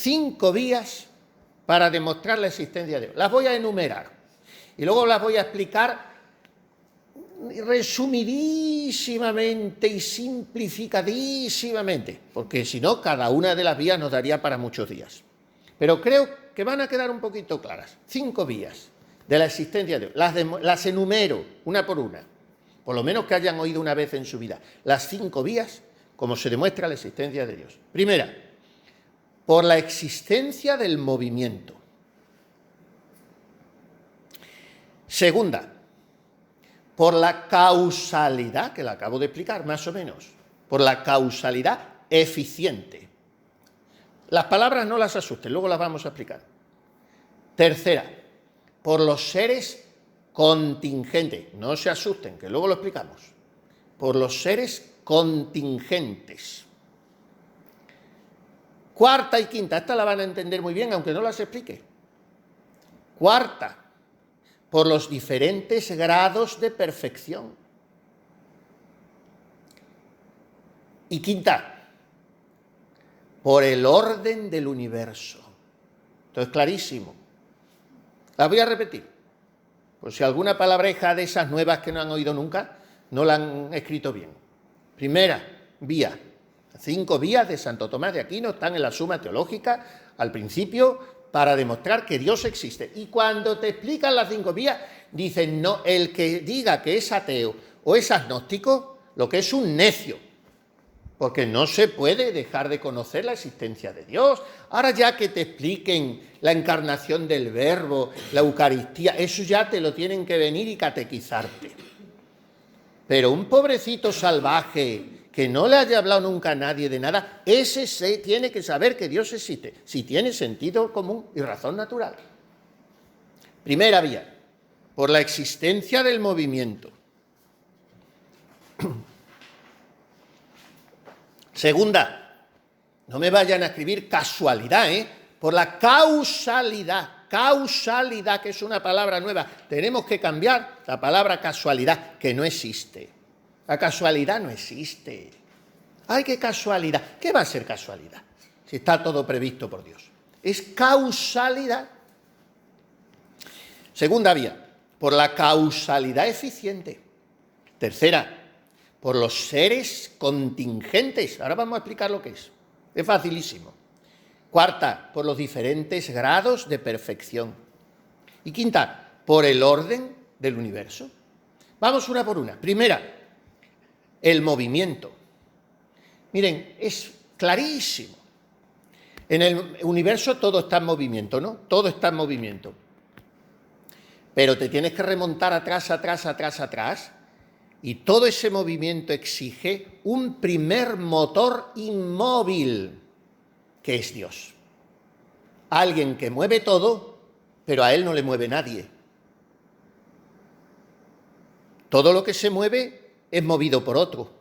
5 vías para demostrar la existencia de Dios. Las voy a enumerar y luego las voy a explicar resumidísimamente y simplificadísimamente, porque si no, cada una de las vías nos daría para muchos días. Pero creo que van a quedar un poquito claras. 5 vías de la existencia de Dios. Las enumero una por una, por lo menos que hayan oído una vez en su vida. Las 5 vías, como se demuestra la existencia de Dios. Primera, por la existencia del movimiento. Segunda, por la causalidad, que la acabo de explicar más o menos, por la causalidad eficiente. Las palabras no las asusten, luego las vamos a explicar. Tercera, por los seres contingentes. No se asusten, que luego lo explicamos. Por los seres contingentes. Cuarta y quinta, esta la van a entender muy bien, aunque no las explique. Cuarta, por los diferentes grados de perfección. Y quinta, por el orden del universo. Esto es clarísimo. Las voy a repetir, por si alguna palabreja de esas nuevas que no han oído nunca, no la han escrito bien. Primera vía, 5 vías de Santo Tomás de Aquino están en la Suma Teológica, al principio, para demostrar que Dios existe. Y cuando te explican las 5 vías, dicen, no, el que diga que es ateo o es agnóstico, lo que es un necio, porque no se puede dejar de conocer la existencia de Dios. Ahora ya que te expliquen la encarnación del Verbo, la Eucaristía, eso ya te lo tienen que venir y catequizarte. Pero un pobrecito salvaje que no le haya hablado nunca a nadie de nada, ese tiene que saber que Dios existe, si tiene sentido común y razón natural. Primera vía, por la existencia del movimiento. Segunda, no me vayan a escribir casualidad, por la causalidad, que es una palabra nueva. Tenemos que cambiar la palabra casualidad, que no existe. La casualidad no existe. ¡Ay, qué casualidad! ¿Qué va a ser casualidad? Si está todo previsto por Dios. Es causalidad. Segunda vía, por la causalidad eficiente. Tercera, por los seres contingentes. Ahora vamos a explicar lo que es. Es facilísimo. Cuarta, por los diferentes grados de perfección. Y quinta, por el orden del universo. Vamos una por una. Primera, el movimiento. Miren, es clarísimo. En el universo todo está en movimiento, ¿no? Todo está en movimiento. Pero te tienes que remontar atrás, y todo ese movimiento exige un primer motor inmóvil, que es Dios. Alguien que mueve todo, pero a él no le mueve nadie. Todo lo que se mueve es movido por otro.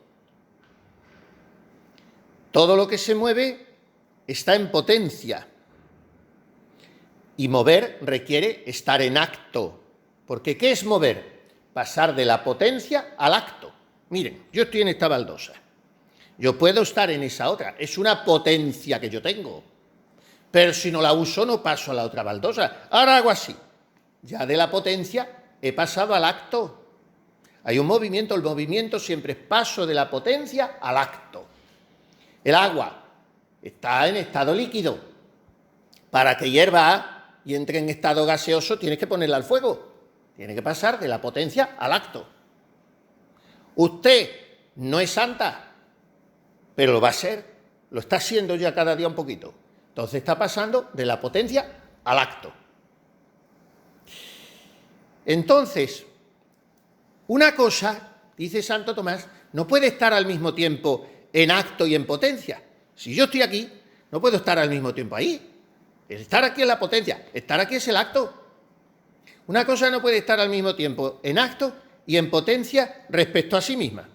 Todo lo que se mueve está en potencia. Y mover requiere estar en acto. Porque ¿qué es mover? Pasar de la potencia al acto. Miren, yo estoy en esta baldosa. Yo puedo estar en esa otra. Es una potencia que yo tengo. Pero si no la uso, no paso a la otra baldosa. Ahora hago así. Ya de la potencia he pasado al acto. Hay un movimiento, el movimiento siempre es paso de la potencia al acto. El agua está en estado líquido. Para que hierva y entre en estado gaseoso, tienes que ponerla al fuego. Tiene que pasar de la potencia al acto. Usted no es santa, pero lo va a ser. Lo está siendo ya cada día un poquito. Entonces está pasando de la potencia al acto. Entonces, una cosa, dice Santo Tomás, no puede estar al mismo tiempo en acto y en potencia. Si yo estoy aquí, no puedo estar al mismo tiempo ahí. Estar aquí es la potencia, estar aquí es el acto. Una cosa no puede estar al mismo tiempo en acto y en potencia respecto a sí misma.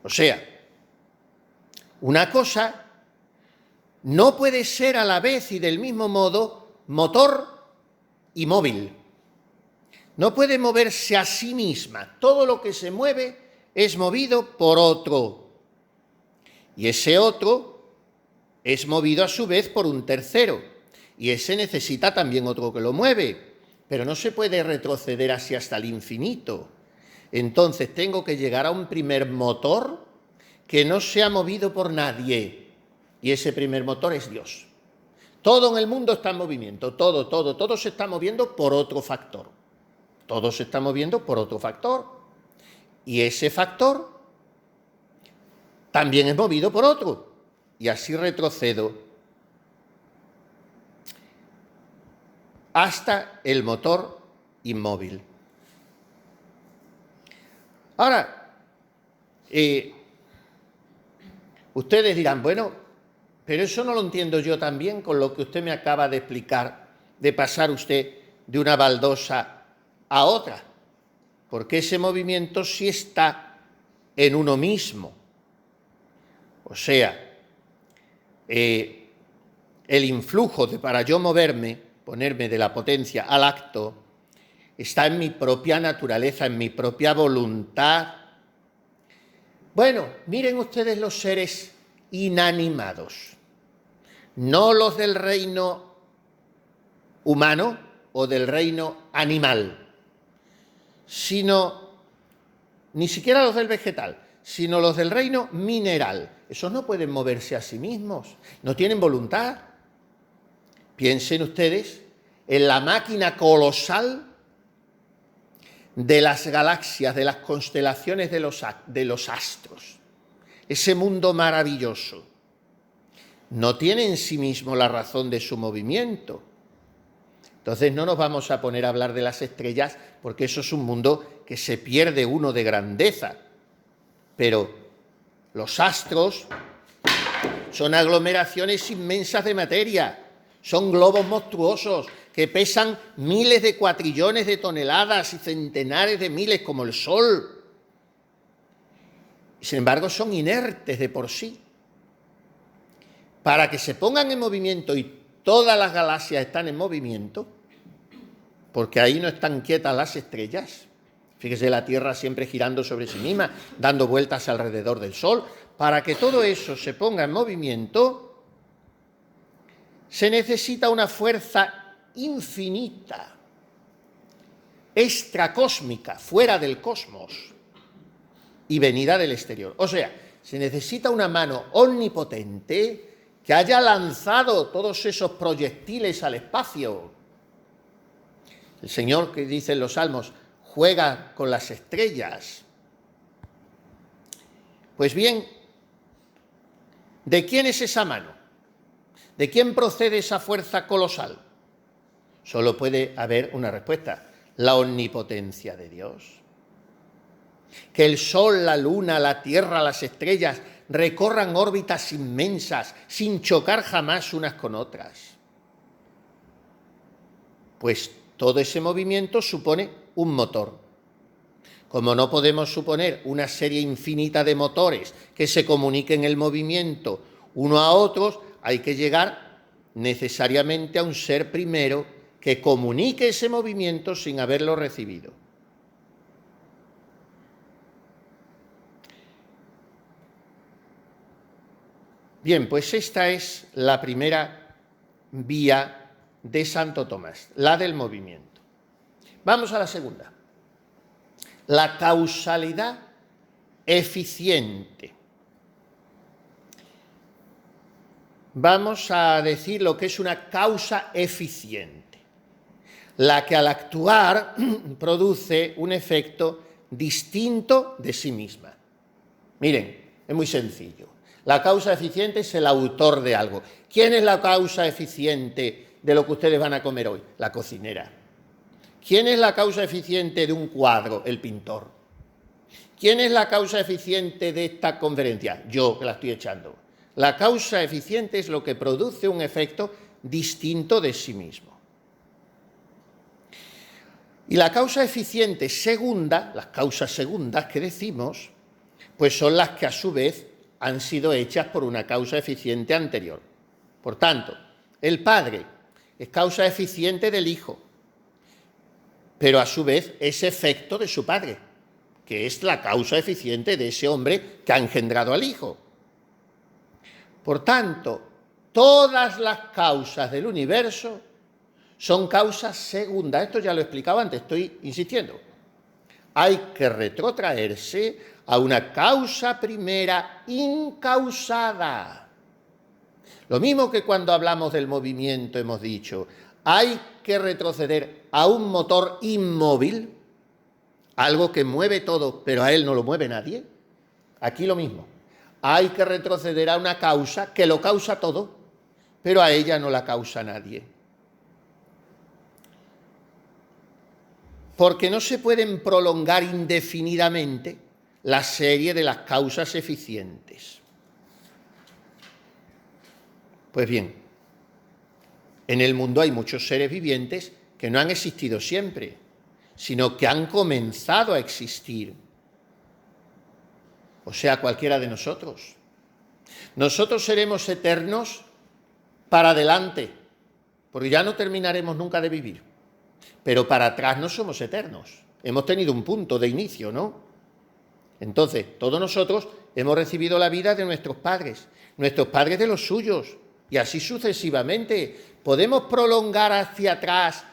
O sea, una cosa no puede ser a la vez y del mismo modo motor y móvil. No puede moverse a sí misma. Todo lo que se mueve es movido por otro. Y ese otro es movido a su vez por un tercero, y ese necesita también otro que lo mueve, pero no se puede retroceder así hasta el infinito. Entonces tengo que llegar a un primer motor que no sea movido por nadie, y ese primer motor es Dios. Todo en el mundo está en movimiento, todo se está moviendo por otro factor. Todo se está moviendo por otro factor, y ese factor también es movido por otro, y así retrocedo hasta el motor inmóvil. Ahora, ustedes dirán, bueno, pero eso no lo entiendo yo también con lo que usted me acaba de explicar, de pasar usted de una baldosa a otra, porque ese movimiento sí está en uno mismo. O sea, el influjo para yo moverme, ponerme de la potencia al acto, está en mi propia naturaleza, en mi propia voluntad. Bueno, miren ustedes los seres inanimados, no los del reino humano o del reino animal, sino ni siquiera los del vegetal, sino los del reino mineral. Esos no pueden moverse a sí mismos, no tienen voluntad. Piensen ustedes en la máquina colosal de las galaxias, de las constelaciones de los astros. Ese mundo maravilloso no tiene en sí mismo la razón de su movimiento. Entonces no nos vamos a poner a hablar de las estrellas porque eso es un mundo que se pierde uno de grandeza. Pero los astros son aglomeraciones inmensas de materia, son globos monstruosos que pesan miles de cuatrillones de toneladas y centenares de miles como el Sol. Sin embargo, son inertes de por sí. Para que se pongan en movimiento, y todas las galaxias están en movimiento, porque ahí no están quietas las estrellas. Fíjese, la Tierra siempre girando sobre sí misma, dando vueltas alrededor del Sol. Para que todo eso se ponga en movimiento, se necesita una fuerza infinita, extracósmica, fuera del cosmos y venida del exterior. O sea, se necesita una mano omnipotente que haya lanzado todos esos proyectiles al espacio. El Señor, que dice en los Salmos, juega con las estrellas. Pues bien, ¿de quién es esa mano? ¿De quién procede esa fuerza colosal? Solo puede haber una respuesta: la omnipotencia de Dios. Que el Sol, la Luna, la Tierra, las estrellas recorran órbitas inmensas sin chocar jamás unas con otras. Pues todo ese movimiento supone un motor. Como no podemos suponer una serie infinita de motores que se comuniquen el movimiento uno a otros, hay que llegar necesariamente a un ser primero que comunique ese movimiento sin haberlo recibido. Bien, pues esta es la primera vía de Santo Tomás, la del movimiento. Vamos a la segunda. La causalidad eficiente. Vamos a decir lo que es una causa eficiente, la que al actuar produce un efecto distinto de sí misma. Miren, es muy sencillo. La causa eficiente es el autor de algo. ¿Quién es la causa eficiente de lo que ustedes van a comer hoy? La cocinera. ¿Quién es la causa eficiente de un cuadro? El pintor. ¿Quién es la causa eficiente de esta conferencia? Yo, que la estoy echando. La causa eficiente es lo que produce un efecto distinto de sí mismo. Y la causa eficiente segunda, las causas segundas que decimos, pues son las que a su vez han sido hechas por una causa eficiente anterior. Por tanto, el Padre es causa eficiente del Hijo, pero a su vez es efecto de su Padre, que es la causa eficiente de ese hombre que ha engendrado al Hijo. Por tanto, todas las causas del universo son causas segundas. Esto ya lo he explicado antes, estoy insistiendo. Hay que retrotraerse a una causa primera incausada. Lo mismo que cuando hablamos del movimiento hemos dicho, hay que retroceder a un motor inmóvil, algo que mueve todo, pero a él no lo mueve nadie. Aquí lo mismo. Hay que retroceder a una causa que lo causa todo, pero a ella no la causa nadie. Porque no se pueden prolongar indefinidamente la serie de las causas eficientes. Pues bien, en el mundo hay muchos seres vivientes que no han existido siempre, sino que han comenzado a existir. O sea, cualquiera de nosotros. Nosotros seremos eternos para adelante, porque ya no terminaremos nunca de vivir. Pero para atrás no somos eternos. Hemos tenido un punto de inicio, ¿no? Entonces, todos nosotros hemos recibido la vida de nuestros padres de los suyos, y así sucesivamente. ¿Podemos prolongar hacia atrás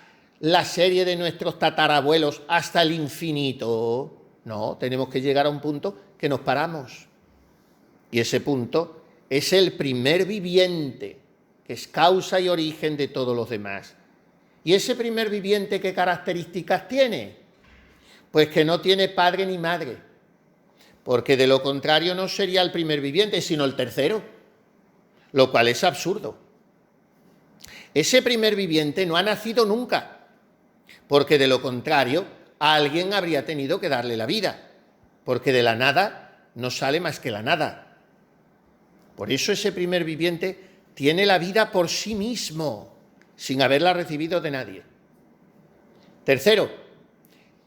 la serie de nuestros tatarabuelos hasta el infinito? No, tenemos que llegar a un punto que nos paramos. Y ese punto es el primer viviente, que es causa y origen de todos los demás. ¿Y ese primer viviente qué características tiene? Pues que no tiene padre ni madre, porque de lo contrario no sería el primer viviente, sino el tercero, lo cual es absurdo. Ese primer viviente no ha nacido nunca, porque de lo contrario alguien habría tenido que darle la vida, porque de la nada no sale más que la nada. Por eso ese primer viviente tiene la vida por sí mismo, sin haberla recibido de nadie. Tercero,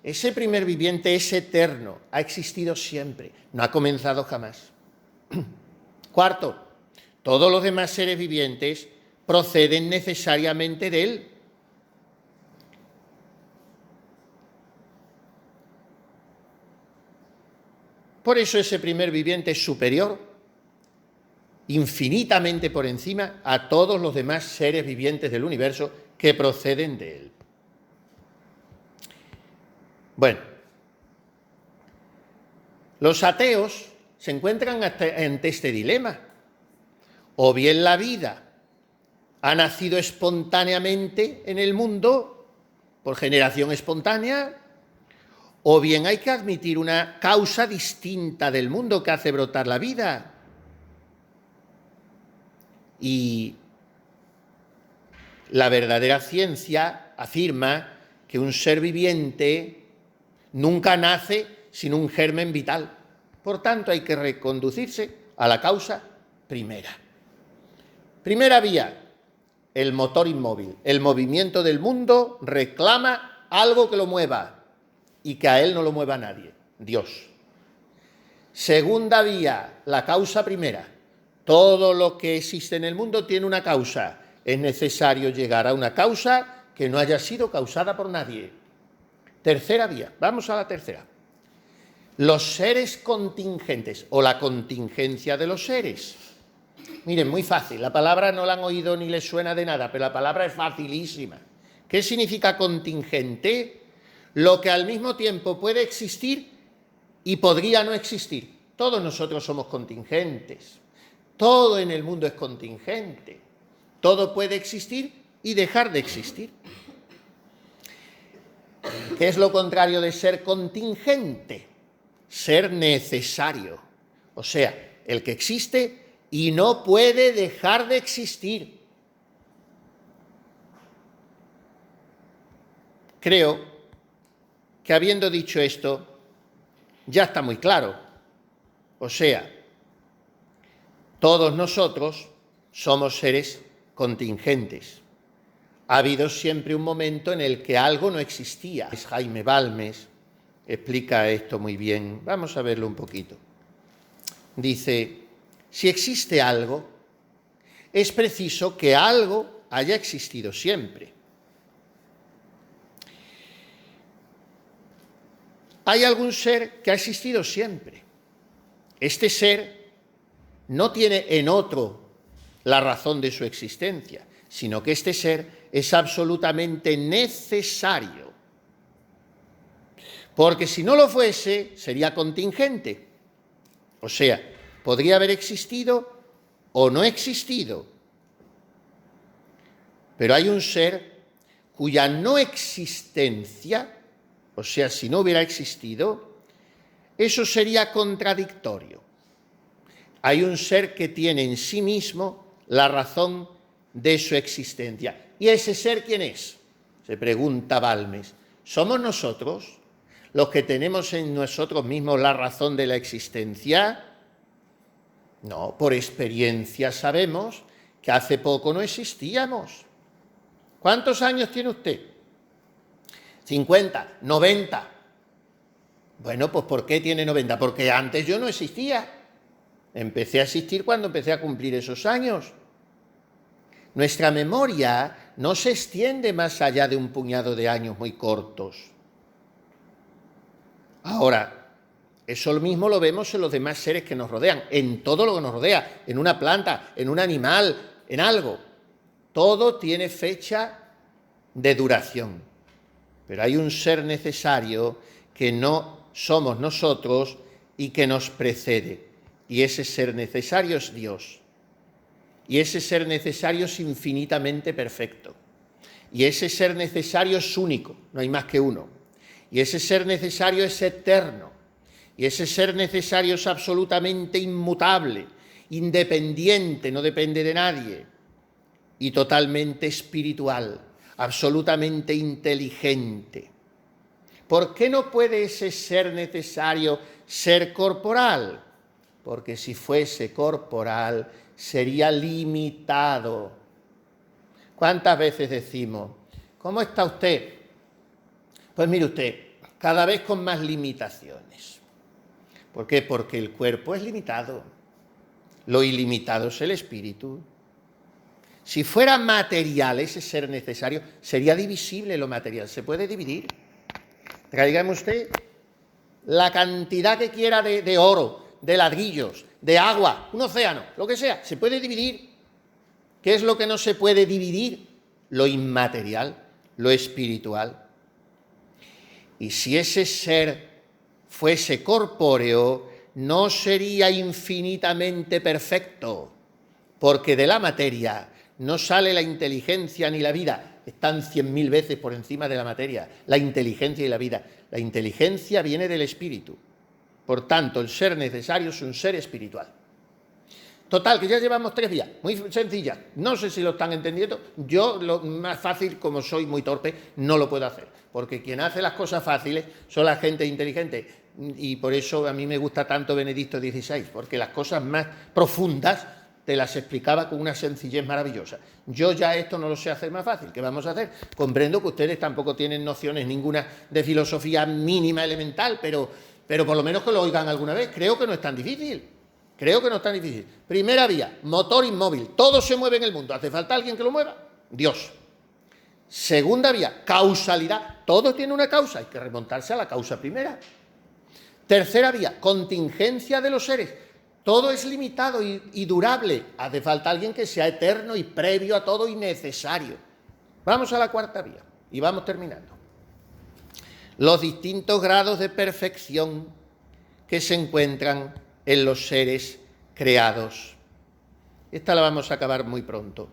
ese primer viviente es eterno, ha existido siempre, no ha comenzado jamás. Cuarto, todos los demás seres vivientes proceden necesariamente de él. Por eso ese primer viviente es superior, infinitamente por encima a todos los demás seres vivientes del universo que proceden de él. Bueno, los ateos se encuentran ante este dilema. O bien la vida ha nacido espontáneamente en el mundo, por generación espontánea, o bien hay que admitir una causa distinta del mundo que hace brotar la vida. Y la verdadera ciencia afirma que un ser viviente nunca nace sin un germen vital. Por tanto, hay que reconducirse a la causa primera. Primera vía, el motor inmóvil. El movimiento del mundo reclama algo que lo mueva y que a él no lo mueva nadie, Dios. Segunda vía, la causa primera. Todo lo que existe en el mundo tiene una causa. Es necesario llegar a una causa que no haya sido causada por nadie. Tercera vía, vamos a la tercera. Los seres contingentes o la contingencia de los seres. Miren, muy fácil, la palabra no la han oído ni les suena de nada, pero la palabra es facilísima. ¿Qué significa contingente? Lo que al mismo tiempo puede existir y podría no existir. Todos nosotros somos contingentes. Todo en el mundo es contingente. Todo puede existir y dejar de existir. ¿Qué es lo contrario de ser contingente? Ser necesario. O sea, el que existe y no puede dejar de existir. Creo que habiendo dicho esto, ya está muy claro. O sea, todos nosotros somos seres contingentes. Ha habido siempre un momento en el que algo no existía. Jaime Balmes explica esto muy bien. Vamos a verlo un poquito. Dice, si existe algo, es preciso que algo haya existido siempre. Hay algún ser que ha existido siempre. Este ser no tiene en otro la razón de su existencia, sino que este ser es absolutamente necesario. Porque si no lo fuese, sería contingente. O sea, podría haber existido o no existido. Pero hay un ser cuya no existencia, o sea, si no hubiera existido, eso sería contradictorio. Hay un ser que tiene en sí mismo la razón de su existencia. ¿Y ese ser quién es? Se pregunta Balmes. ¿Somos nosotros los que tenemos en nosotros mismos la razón de la existencia? No, por experiencia sabemos que hace poco no existíamos. ¿Cuántos años tiene usted? 50, 90. Bueno, pues ¿por qué tiene 90? Porque antes yo no existía. Empecé a existir cuando empecé a cumplir esos años. Nuestra memoria no se extiende más allá de un puñado de años muy cortos. Ahora, eso mismo lo vemos en los demás seres que nos rodean, en todo lo que nos rodea, en una planta, en un animal, en algo. Todo tiene fecha de duración. Pero hay un ser necesario que no somos nosotros y que nos precede. Y ese ser necesario es Dios. Y ese ser necesario es infinitamente perfecto. Y ese ser necesario es único, no hay más que uno. Y ese ser necesario es eterno. Y ese ser necesario es absolutamente inmutable, independiente, no depende de nadie. Y totalmente espiritual, absolutamente inteligente. ¿Por qué no puede ese ser necesario ser corporal? Porque si fuese corporal sería limitado. ¿Cuántas veces decimos, ¿cómo está usted? Pues mire usted, cada vez con más limitaciones. ¿Por qué? Porque el cuerpo es limitado. Lo ilimitado es el espíritu. Si fuera material ese ser necesario, sería divisible lo material. Se puede dividir. Tráigame usted la cantidad que quiera de oro, de ladrillos, de agua, un océano, lo que sea, se puede dividir. ¿Qué es lo que no se puede dividir? Lo inmaterial, lo espiritual. Y si ese ser fuese corpóreo, no sería infinitamente perfecto, porque de la materia no sale la inteligencia ni la vida. Están 100.000 veces por encima de la materia, la inteligencia y la vida. La inteligencia viene del espíritu. Por tanto, el ser necesario es un ser espiritual. Total, que ya llevamos 3 vías, muy sencillas. No sé si lo están entendiendo. Yo, lo más fácil, como soy muy torpe, no lo puedo hacer. Porque quien hace las cosas fáciles son la gente inteligente. Y por eso a mí me gusta tanto Benedicto XVI, porque las cosas más profundas te las explicaba con una sencillez maravillosa. Yo ya esto no lo sé hacer más fácil. ¿Qué vamos a hacer? Comprendo que ustedes tampoco tienen nociones ninguna de filosofía mínima elemental, pero por lo menos que lo oigan alguna vez. Creo que no es tan difícil. Creo que no es tan difícil. Primera vía, motor inmóvil. Todo se mueve en el mundo. ¿Hace falta alguien que lo mueva? Dios. Segunda vía, causalidad. Todo tiene una causa. Hay que remontarse a la causa primera. Tercera vía, contingencia de los seres. Todo es limitado y durable. Hace falta alguien que sea eterno y previo a todo y necesario. Vamos a la cuarta vía y vamos terminando. Los distintos grados de perfección que se encuentran en los seres creados. Esta la vamos a acabar muy pronto.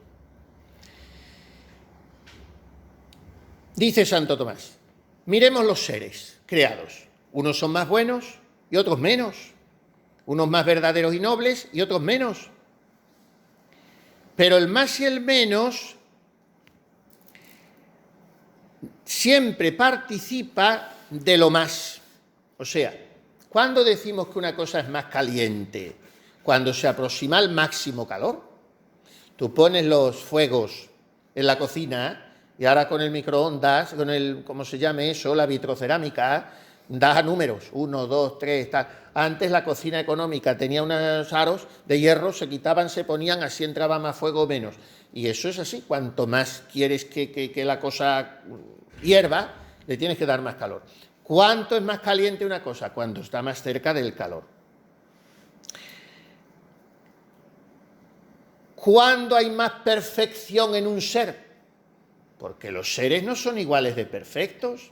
Dice Santo Tomás, miremos los seres creados. Unos son más buenos y otros menos. Unos más verdaderos y nobles y otros menos. Pero el más y el menos siempre participa de lo más. O sea, ¿cuándo decimos que una cosa es más caliente? Cuando se aproxima al máximo calor. Tú pones los fuegos en la cocina y ahora con el microondas, con el, ¿cómo se llame eso? La vitrocerámica, da números, 1, 2, 3, tal. Antes la cocina económica tenía unos aros de hierro, se quitaban, se ponían, así entraba más fuego o menos. Y eso es así, cuanto más quieres que la cosa hierva, le tienes que dar más calor. ¿Cuánto es más caliente una cosa? Cuando está más cerca del calor. ¿Cuándo hay más perfección en un ser? Porque los seres no son iguales de perfectos.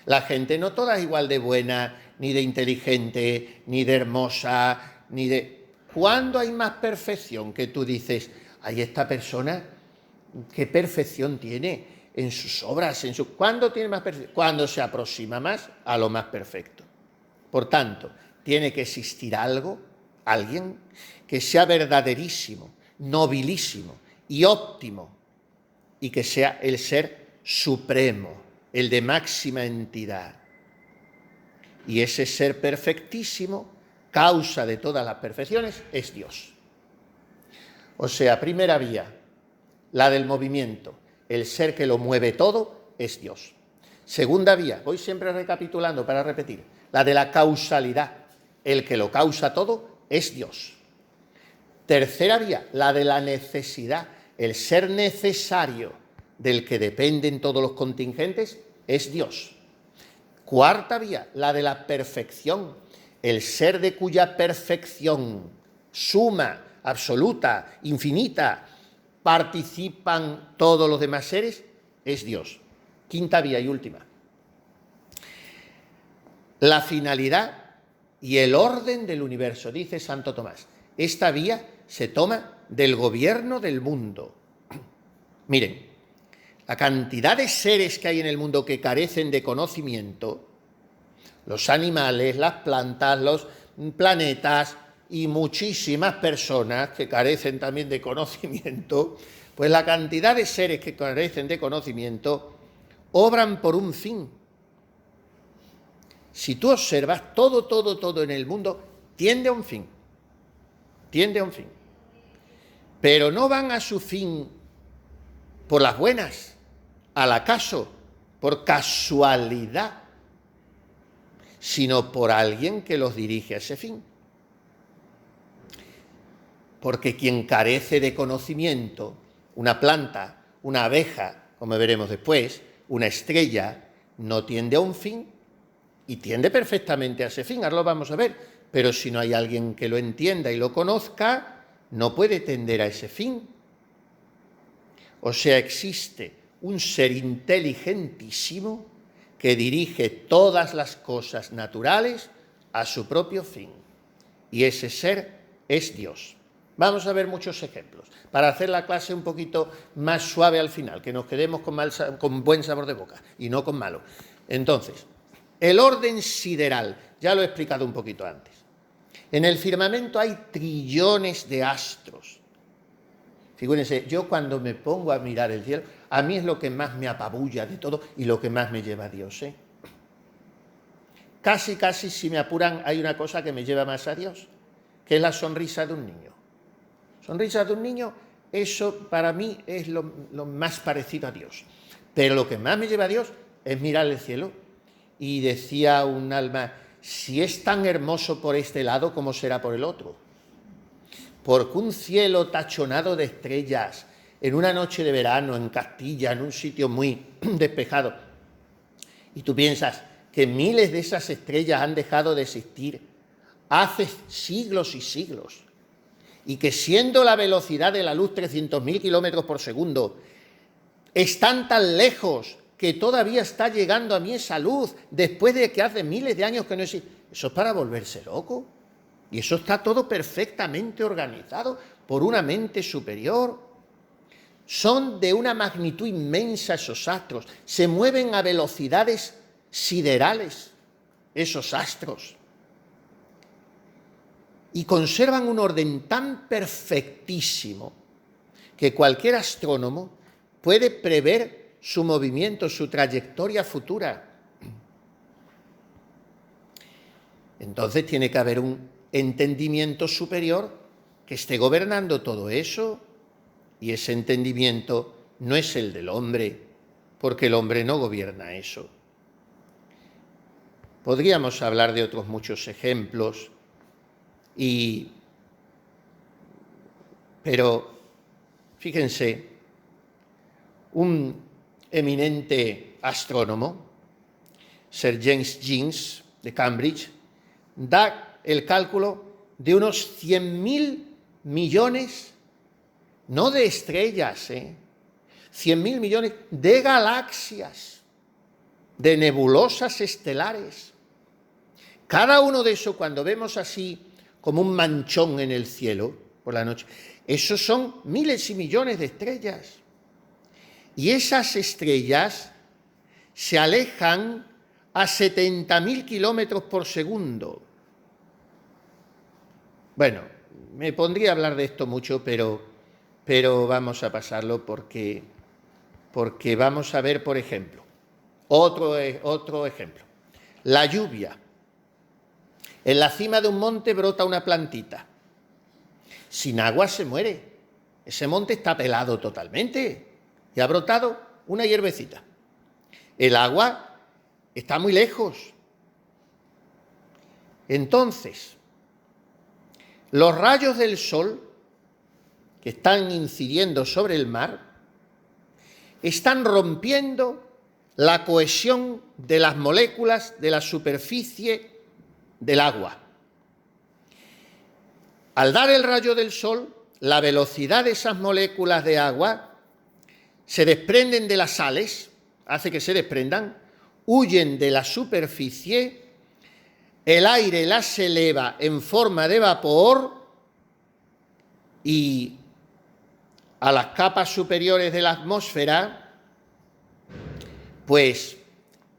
La gente no toda es igual de buena, ni de inteligente, ni de hermosa, ni de... ¿Cuándo hay más perfección? Que tú dices, ay, esta persona, ¿qué perfección tiene en sus obras? ¿Cuándo tiene más perfección? Cuando se aproxima más a lo más perfecto. Por tanto, tiene que existir algo, alguien, que sea verdaderísimo, nobilísimo y óptimo, y que sea el ser supremo, el de máxima entidad. Y ese ser perfectísimo, causa de todas las perfecciones, es Dios. O sea, primera vía, la del movimiento, el ser que lo mueve todo es Dios. Segunda vía, voy siempre recapitulando para repetir, la de la causalidad, el que lo causa todo es Dios. Tercera vía, la de la necesidad, el ser necesario del que dependen todos los contingentes es Dios. Cuarta vía, la de la perfección, el ser de cuya perfección, suma, absoluta, infinita, participan todos los demás seres, es Dios. Quinta vía y última, la finalidad y el orden del universo, dice Santo Tomás. Esta vía se toma del gobierno del mundo. Miren, la cantidad de seres que hay en el mundo que carecen de conocimiento, los animales, las plantas, los planetas y muchísimas personas que carecen también de conocimiento, pues la cantidad de seres que carecen de conocimiento obran por un fin. Si tú observas, todo en el mundo tiende a un fin. Tiende a un fin. Pero no van a su fin por las buenas, al acaso, por casualidad, sino por alguien que los dirige a ese fin. Porque quien carece de conocimiento, una planta, una abeja, como veremos después, una estrella, no tiende a un fin y tiende perfectamente a ese fin, ahora lo vamos a ver, pero si no hay alguien que lo entienda y lo conozca, no puede tender a ese fin. O sea, existe un ser inteligentísimo que dirige todas las cosas naturales a su propio fin. Y ese ser es Dios. Vamos a ver muchos ejemplos, para hacer la clase un poquito más suave al final, que nos quedemos con buen sabor de boca y no con malo. Entonces, el orden sideral, ya lo he explicado un poquito antes. En el firmamento hay trillones de astros. Figúrense, yo cuando me pongo a mirar el cielo, a mí es lo que más me apabulla de todo y lo que más me lleva a Dios, ¿eh? Casi, si me apuran, hay una cosa que me lleva más a Dios, que es la sonrisa de un niño. Sonrisa de un niño, eso para mí es lo más parecido a Dios. Pero lo que más me lleva a Dios es mirar el cielo. Y decía un alma, si es tan hermoso por este lado, ¿cómo será por el otro? Porque un cielo tachonado de estrellas, en una noche de verano, en Castilla, en un sitio muy despejado, y tú piensas que miles de esas estrellas han dejado de existir hace siglos y siglos, y que siendo la velocidad de la luz 300.000 kilómetros por segundo, están tan lejos que todavía está llegando a mí esa luz después de que hace miles de años que no existe. Eso es para volverse loco. Y eso está todo perfectamente organizado por una mente superior. Son de una magnitud inmensa esos astros. Se mueven a velocidades siderales esos astros. Y conservan un orden tan perfectísimo que cualquier astrónomo puede prever su movimiento, su trayectoria futura. Entonces tiene que haber un entendimiento superior que esté gobernando todo eso, y ese entendimiento no es el del hombre, porque el hombre no gobierna eso. Podríamos hablar de otros muchos ejemplos, pero fíjense, un eminente astrónomo, Sir James Jeans, de Cambridge, da el cálculo de unos 100.000 millones no de estrellas, 100.000 millones de galaxias, de nebulosas estelares. Cada uno de esos, cuando vemos así como un manchón en el cielo por la noche, esos son miles y millones de estrellas. Y esas estrellas se alejan a 70.000 kilómetros por segundo. Bueno, me pondría a hablar de esto mucho, pero vamos a pasarlo porque vamos a ver, por ejemplo, otro ejemplo. La lluvia. En la cima de un monte brota una plantita. Sin agua se muere. Ese monte está pelado totalmente y ha brotado una hierbecita. El agua está muy lejos. Entonces, los rayos del sol que están incidiendo sobre el mar están rompiendo la cohesión de las moléculas de la superficie del agua. Al dar el rayo del sol, la velocidad de esas moléculas de agua se desprenden de las sales, hace que se desprendan, huyen de la superficie, el aire las eleva en forma de vapor y a las capas superiores de la atmósfera, pues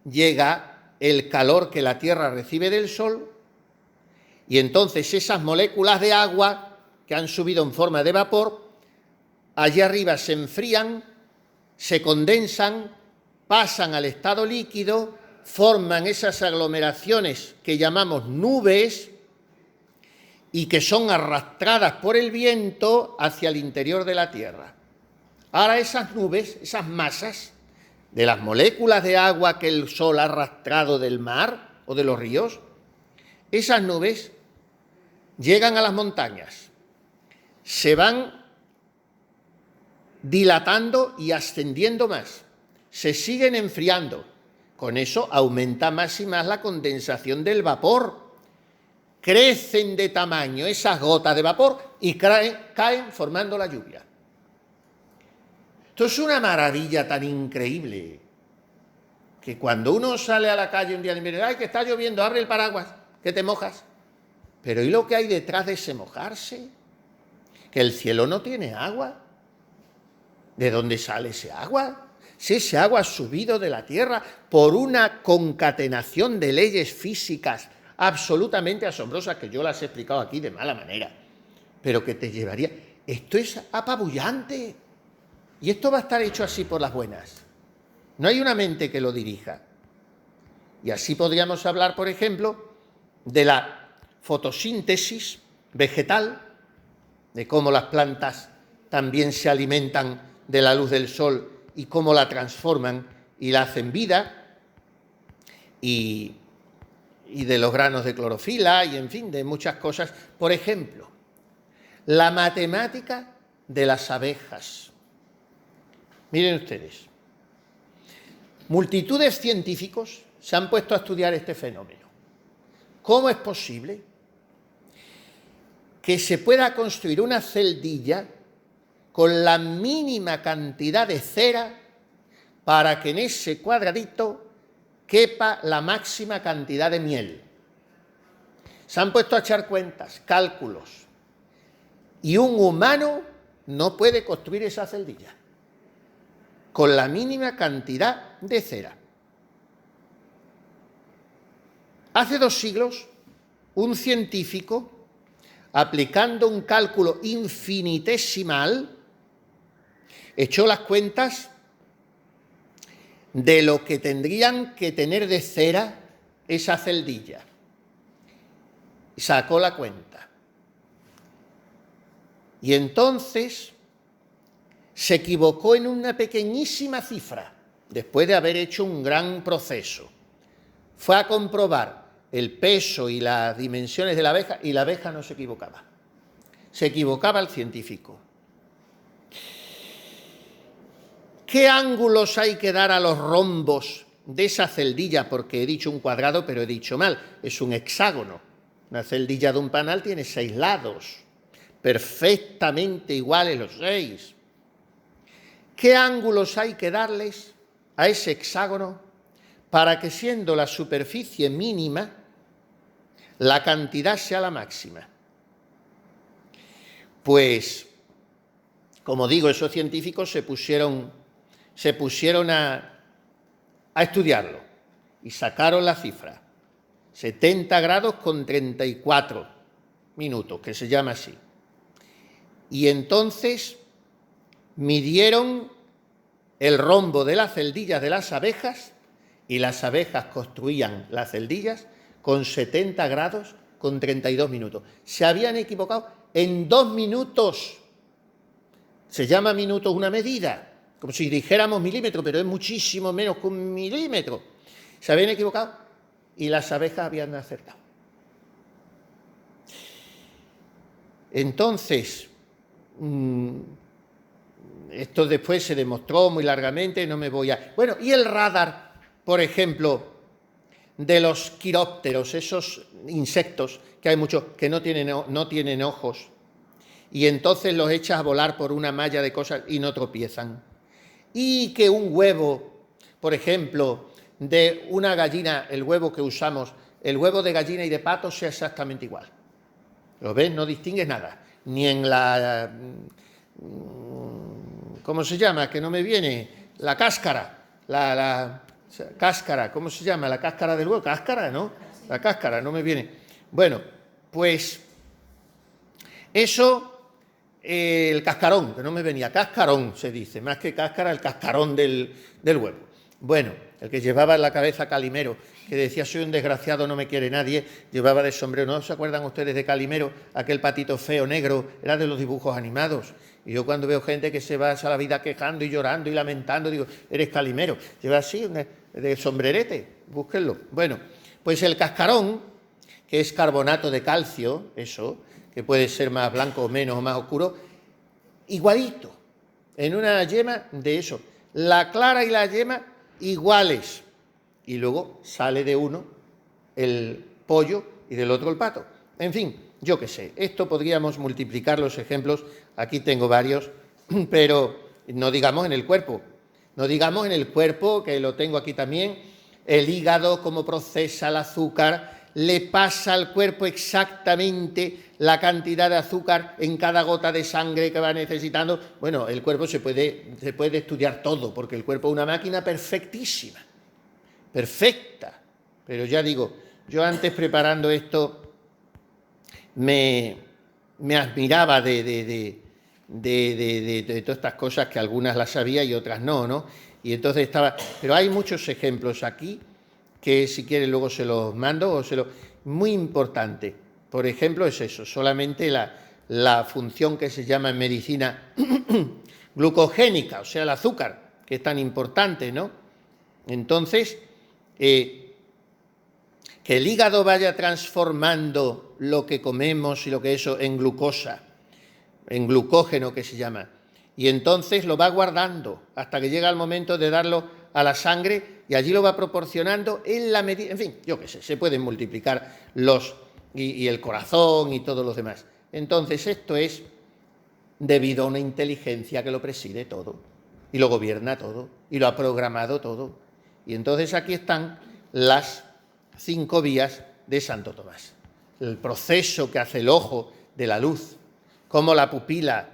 llega el calor que la Tierra recibe del Sol y entonces esas moléculas de agua que han subido en forma de vapor, allí arriba se enfrían, se condensan, pasan al estado líquido, forman esas aglomeraciones que llamamos nubes y que son arrastradas por el viento hacia el interior de la Tierra. Ahora esas nubes, esas masas de las moléculas de agua que el Sol ha arrastrado del mar o de los ríos, esas nubes llegan a las montañas, se van dilatando y ascendiendo más, se siguen enfriando. Con eso aumenta más y más la condensación del vapor. Crecen de tamaño esas gotas de vapor y caen formando la lluvia. Esto es una maravilla tan increíble que cuando uno sale a la calle un día de invierno, ¡ay, que está lloviendo! Abre el paraguas, que te mojas. Pero ¿y lo que hay detrás de ese mojarse? Que el cielo no tiene agua. ¿De dónde sale ese agua? Si ese agua ha subido de la tierra por una concatenación de leyes físicas absolutamente asombrosas que yo las he explicado aquí de mala manera, pero que te llevaría... Esto es apabullante y esto va a estar hecho así por las buenas. No hay una mente que lo dirija. Y así podríamos hablar, por ejemplo, de la fotosíntesis vegetal, de cómo las plantas también se alimentan de la luz del sol y cómo la transforman y la hacen vida, y de los granos de clorofila y, en fin, de muchas cosas. Por ejemplo, la matemática de las abejas. Miren ustedes, multitud de científicos se han puesto a estudiar este fenómeno. ¿Cómo es posible que se pueda construir una celdilla con la mínima cantidad de cera para que en ese cuadradito quepa la máxima cantidad de miel? Se han puesto a echar cuentas, cálculos, y un humano no puede construir esa celdilla con la mínima cantidad de cera. Hace 2 siglos, un científico, aplicando un cálculo infinitesimal, echó las cuentas de lo que tendrían que tener de cera esa celdilla. Y sacó la cuenta. Y entonces se equivocó en una pequeñísima cifra, después de haber hecho un gran proceso. Fue a comprobar el peso y las dimensiones de la abeja y la abeja no se equivocaba. Se equivocaba el científico. ¿Qué ángulos hay que dar a los rombos de esa celdilla? Porque he dicho un cuadrado, pero he dicho mal. Es un hexágono. Una celdilla de un panal tiene 6 lados. perfectamente iguales los 6. ¿Qué ángulos hay que darles a ese hexágono para que, siendo la superficie mínima, la cantidad sea la máxima? Pues, como digo, esos científicos se pusieron a estudiarlo y sacaron la cifra. 70 grados con 34 minutos, que se llama así. Y entonces midieron el rombo de las celdillas de las abejas, y las abejas construían las celdillas con 70 grados con 32 minutos. Se habían equivocado en 2 minutos. Se llama minutos una medida, como si dijéramos milímetro, pero es muchísimo menos que un milímetro. Se habían equivocado y las abejas habían acertado. Entonces, esto después se demostró muy largamente, no me voy a... Bueno, y el radar, por ejemplo, de los quirópteros, esos insectos, que hay muchos que no tienen ojos, y entonces los echas a volar por una malla de cosas y no tropiezan. Y que un huevo, por ejemplo, de una gallina, el huevo que usamos, el huevo de gallina y de pato sea exactamente igual. ¿Lo ves? No distingues nada. Ni en la... ¿Cómo se llama? Que no me viene. La cáscara. La cáscara. ¿Cómo se llama? La cáscara del huevo. Cáscara, ¿no? La cáscara, no me viene. Bueno, pues eso... el cascarón, que no me venía, cascarón se dice, más que cáscara, el cascarón del huevo. Bueno, el que llevaba en la cabeza Calimero, que decía, soy un desgraciado, no me quiere nadie, llevaba de sombrero. ¿No se acuerdan ustedes de Calimero? Aquel patito feo, negro, era de los dibujos animados. Y yo cuando veo gente que se va a la vida quejando y llorando y lamentando, digo, eres Calimero. Lleva así, de sombrerete, búsquenlo. Bueno, pues el cascarón, que es carbonato de calcio, eso, que puede ser más blanco o menos o más oscuro, igualito, en una yema de eso. La clara y la yema iguales. Y luego sale de uno el pollo y del otro el pato. En fin, yo qué sé, esto podríamos multiplicar los ejemplos, aquí tengo varios, pero no digamos en el cuerpo. No digamos en el cuerpo, que lo tengo aquí también, el hígado, cómo procesa el azúcar, le pasa al cuerpo exactamente la cantidad de azúcar en cada gota de sangre que va necesitando. Bueno, el cuerpo se puede estudiar todo, porque el cuerpo es una máquina perfectísima, perfecta. Pero ya digo, yo antes preparando esto me admiraba de todas estas cosas, que algunas las sabía y otras no, ¿no? Y entonces estaba... Pero hay muchos ejemplos aquí que si quieren luego se los mando muy importante. Por ejemplo, es eso, solamente la función que se llama en medicina glucogénica, o sea, el azúcar, que es tan importante, ¿no? Entonces, que el hígado vaya transformando lo que comemos y lo que eso en glucosa, en glucógeno que se llama, y entonces lo va guardando hasta que llega el momento de darlo a la sangre y allí lo va proporcionando en la medida... En fin, yo qué sé, se pueden multiplicar y el corazón y todos los demás. Entonces esto es debido a una inteligencia que lo preside todo y lo gobierna todo y lo ha programado todo. Y entonces aquí están las 5 vías de Santo Tomás. El proceso que hace el ojo de la luz, cómo la pupila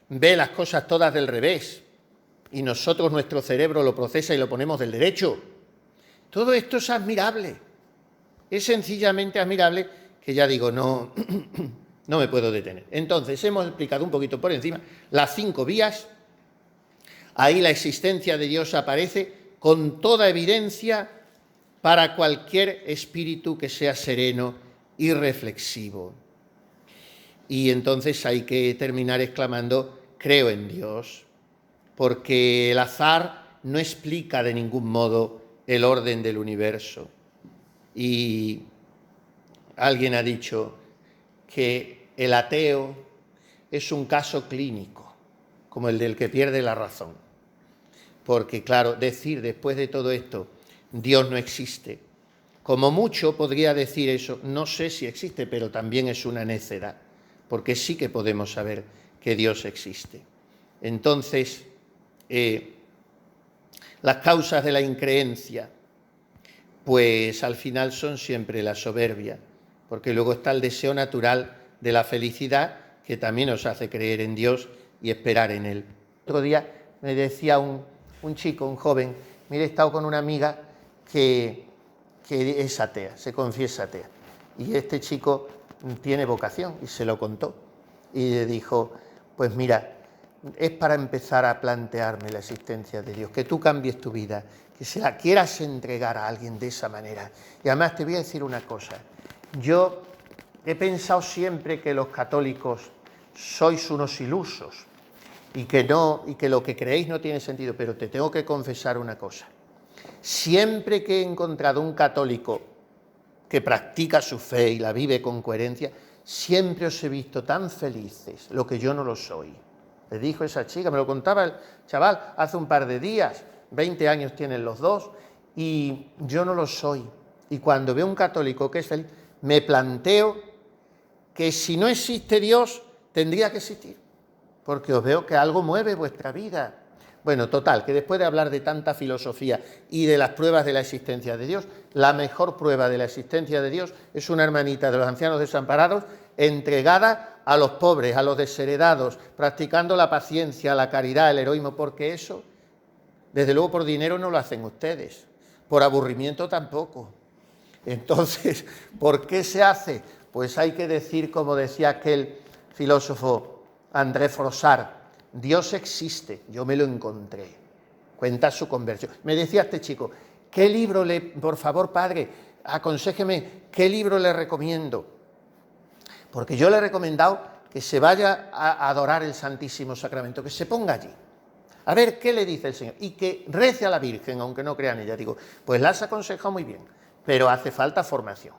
ve las cosas todas del revés y nosotros, nuestro cerebro, lo procesa y lo ponemos del derecho. Todo esto es admirable, es sencillamente admirable, que ya digo, no me puedo detener. Entonces, hemos explicado un poquito por encima las 5 vías. Ahí la existencia de Dios aparece con toda evidencia para cualquier espíritu que sea sereno y reflexivo. Y entonces hay que terminar exclamando, creo en Dios, porque el azar no explica de ningún modo el orden del universo. Y alguien ha dicho que el ateo es un caso clínico, como el del que pierde la razón. Porque, claro, decir después de todo esto, Dios no existe, como mucho podría decir eso, no sé si existe, pero también es una necedad, porque sí que podemos saber que Dios existe. Entonces, las causas de la increencia, pues al final son siempre la soberbia, porque luego está el deseo natural de la felicidad, que también nos hace creer en Dios y esperar en Él. Otro día me decía un chico, un joven, mire, he estado con una amiga que es atea, se confiesa atea, y este chico tiene vocación y se lo contó, y le dijo, pues mira, es para empezar a plantearme la existencia de Dios, que tú cambies tu vida, que se la quieras entregar a alguien de esa manera. Y además te voy a decir una cosa, yo he pensado siempre que los católicos sois unos ilusos y que lo que creéis no tiene sentido, pero te tengo que confesar una cosa. Siempre que he encontrado un católico que practica su fe y la vive con coherencia, siempre os he visto tan felices, lo que yo no lo soy. Le dijo esa chica, me lo contaba el chaval hace un par de días, 20 años tienen los dos, y yo no lo soy. Y cuando veo un católico que es feliz, me planteo que si no existe Dios, tendría que existir, porque os veo que algo mueve vuestra vida. Bueno, total, que después de hablar de tanta filosofía y de las pruebas de la existencia de Dios, la mejor prueba de la existencia de Dios es una hermanita de los ancianos desamparados entregada a los pobres, a los desheredados, practicando la paciencia, la caridad, el heroísmo, porque eso, desde luego por dinero no lo hacen ustedes, por aburrimiento tampoco. Entonces, ¿por qué se hace? Pues hay que decir, como decía aquel filósofo André Froissart, Dios existe, yo me lo encontré. Cuenta su conversión. Me decía este chico, ¿qué libro por favor, padre, aconséjeme, qué libro le recomiendo? Porque yo le he recomendado que se vaya a adorar el Santísimo Sacramento, que se ponga allí. A ver qué le dice el Señor. Y que rece a la Virgen, aunque no crea en ella. Digo, pues la has aconsejado muy bien, pero hace falta formación.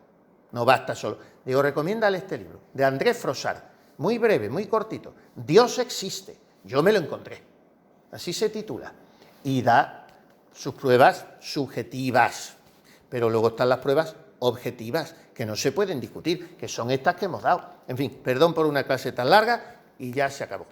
No basta solo. Digo, recomiéndale este libro, de André Froissart, muy breve, muy cortito. Dios existe. Yo me lo encontré. Así se titula. Y da sus pruebas subjetivas. Pero luego están las pruebas objetivas, que no se pueden discutir, que son estas que hemos dado. En fin, perdón por una clase tan larga y ya se acabó.